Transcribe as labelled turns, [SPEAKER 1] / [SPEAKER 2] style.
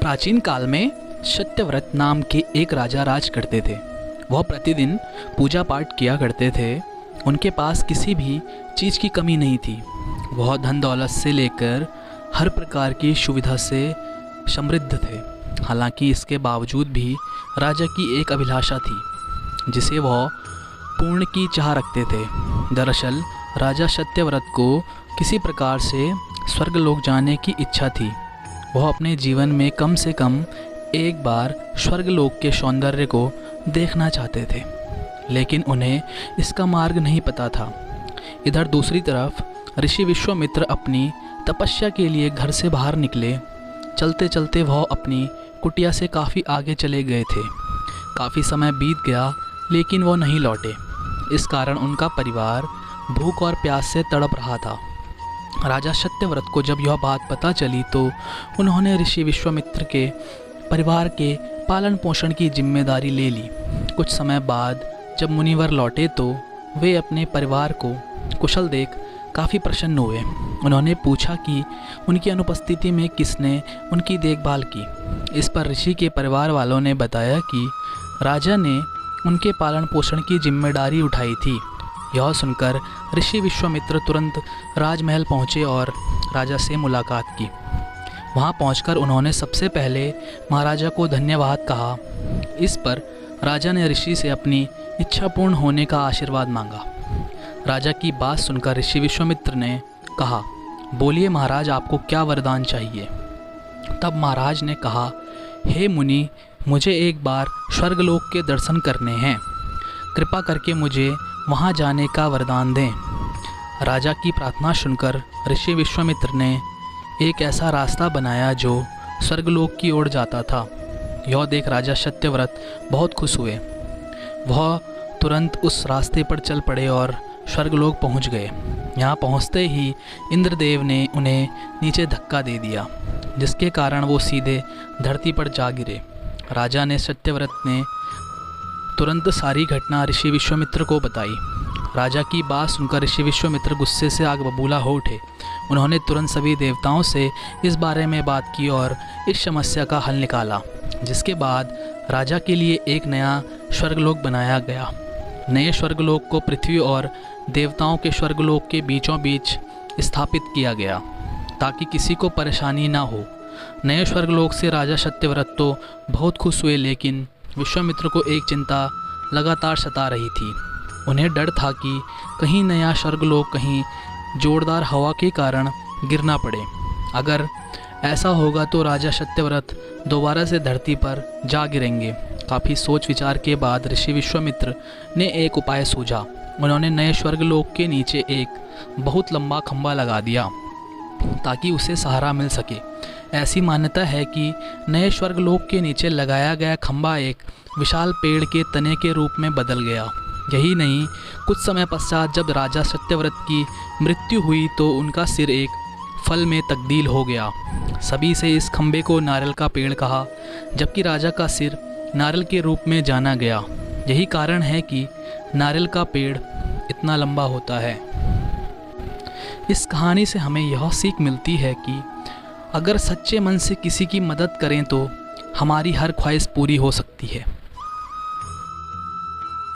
[SPEAKER 1] प्राचीन काल में सत्यव्रत नाम के एक राजा राज करते थे। वह प्रतिदिन पूजा पाठ किया करते थे। उनके पास किसी भी चीज़ की कमी नहीं थी। वह धन दौलत से लेकर हर प्रकार की सुविधा से समृद्ध थे। हालांकि इसके बावजूद भी राजा की एक अभिलाषा थी जिसे वह पूर्ण की चाह रखते थे। दरअसल राजा सत्यव्रत को किसी प्रकार से स्वर्गलोक जाने की इच्छा थी। वह अपने जीवन में कम से कम एक बार स्वर्गलोक के सौंदर्य को देखना चाहते थे, लेकिन उन्हें इसका मार्ग नहीं पता था। इधर दूसरी तरफ ऋषि विश्वामित्र अपनी तपस्या के लिए घर से बाहर निकले। चलते चलते वह अपनी कुटिया से काफ़ी आगे चले गए थे। काफ़ी समय बीत गया लेकिन वो नहीं लौटे। इस कारण उनका परिवार भूख और प्यास से तड़प रहा था। राजा सत्यव्रत को जब यह बात पता चली तो उन्होंने ऋषि विश्वामित्र के परिवार के पालन पोषण की जिम्मेदारी ले ली। कुछ समय बाद जब मुनिवर लौटे तो वे अपने परिवार को कुशल देख काफ़ी प्रसन्न हुए। उन्होंने पूछा कि उनकी अनुपस्थिति में किसने उनकी देखभाल की। इस पर ऋषि के परिवार वालों ने बताया कि राजा ने उनके पालन पोषण की जिम्मेदारी उठाई थी। यह सुनकर ऋषि विश्वामित्र तुरंत राजमहल पहुँचे और राजा से मुलाकात की। वहाँ पहुंचकर उन्होंने सबसे पहले महाराजा को धन्यवाद कहा। इस पर राजा ने ऋषि से अपनी इच्छा पूर्ण होने का आशीर्वाद मांगा। राजा की बात सुनकर ऋषि विश्वामित्र ने कहा, बोलिए महाराज, आपको क्या वरदान चाहिए। तब महाराज ने कहा, हे मुनि, मुझे एक बार स्वर्गलोक के दर्शन करने हैं। कृपा करके मुझे वहां जाने का वरदान दें। राजा की प्रार्थना सुनकर ऋषि विश्वामित्र ने एक ऐसा रास्ता बनाया जो स्वर्गलोक की ओर जाता था। यह देख राजा सत्यव्रत बहुत खुश हुए। वह तुरंत उस रास्ते पर चल पड़े और स्वर्गलोक पहुंच गए। यहाँ पहुंचते ही इंद्रदेव ने उन्हें नीचे धक्का दे दिया, जिसके कारण वो सीधे धरती पर जा गिरे। राजा ने सत्यव्रत ने तुरंत सारी घटना ऋषि विश्वामित्र को बताई। राजा की बात सुनकर ऋषि विश्वामित्र गुस्से से आग बबूला हो उठे। उन्होंने तुरंत सभी देवताओं से इस बारे में बात की और इस समस्या का हल निकाला, जिसके बाद राजा के लिए एक नया स्वर्गलोक बनाया गया। नए स्वर्गलोक को पृथ्वी और देवताओं के स्वर्गलोक के बीचों बीच स्थापित किया गया ताकि किसी को परेशानी ना हो। नए स्वर्गलोक से राजा सत्यव्रत तो बहुत खुश हुए, लेकिन विश्वामित्र को एक चिंता लगातार सता रही थी। उन्हें डर था कि कहीं नया स्वर्गलोक कहीं जोरदार हवा के कारण गिरना पड़े। अगर ऐसा होगा तो राजा सत्यव्रत दोबारा से धरती पर जा गिरेंगे। काफ़ी सोच विचार के बाद ऋषि विश्वामित्र ने एक उपाय सूझा। उन्होंने नए स्वर्गलोक के नीचे एक बहुत लंबा खंभा लगा दिया ताकि उसे सहारा मिल सके। ऐसी मान्यता है कि नए स्वर्गलोक के नीचे लगाया गया खंभा एक विशाल पेड़ के तने के रूप में बदल गया। यही नहीं, कुछ समय पश्चात जब राजा सत्यव्रत की मृत्यु हुई तो उनका सिर एक फल में तब्दील हो गया। सभी से इस खंभे को नारियल का पेड़ कहा, जबकि राजा का सिर नारियल के रूप में जाना गया। यही कारण है कि नारियल का पेड़ इतना लंबा होता है। इस कहानी से हमें यह सीख मिलती है कि अगर सच्चे मन से किसी की मदद करें तो हमारी हर ख्वाहिश पूरी हो सकती है।